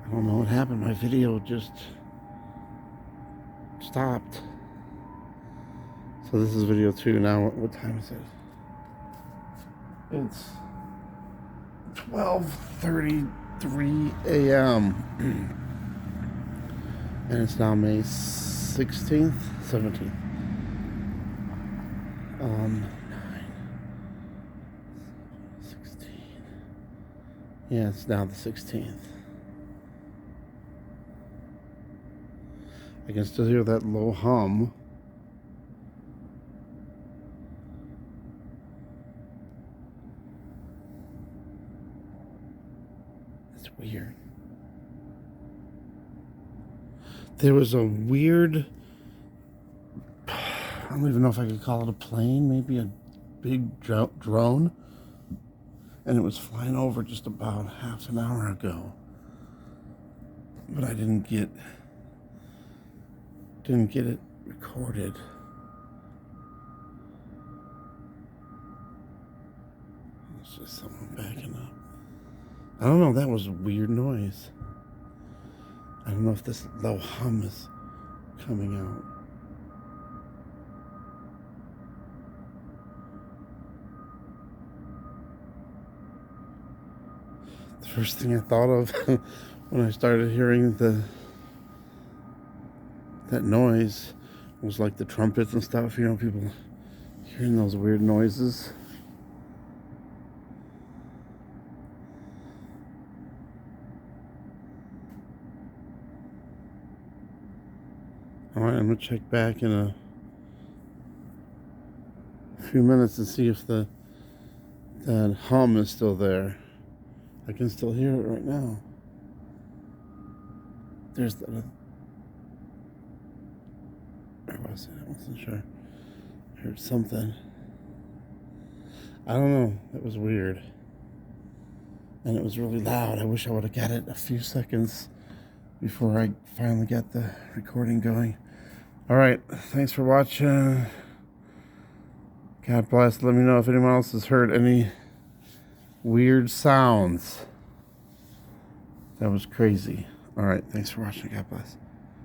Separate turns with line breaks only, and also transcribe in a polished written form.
I don't know what happened. My video just stopped. So this is video 2 now. What time is it? It's 12:33 a.m. and it's now May 16th, 17th. 16. Yeah, it's now the 16th. I can still hear that low hum. It's weird. There was a weird, I don't even know if I could call it a plane, maybe a big drone, and it was flying over just about half an hour ago. But I didn't get it recorded. It's just someone backing up. I don't know, that was a weird noise. I don't know if this low hum is coming out. The first thing I thought of when I started hearing that noise was like the trumpets and stuff, you know, people hearing those weird noises. Alright, I'm gonna check back in a few minutes and see if that hum is still there. I can still hear it right now. There's that. Where was it? I wasn't sure. I heard something. I don't know. It was weird. And it was really loud. I wish I would have got it a few seconds before I finally got the recording going. Alright, thanks for watching. God bless. Let me know if anyone else has heard any weird sounds. That was crazy. Alright, thanks for watching. God bless.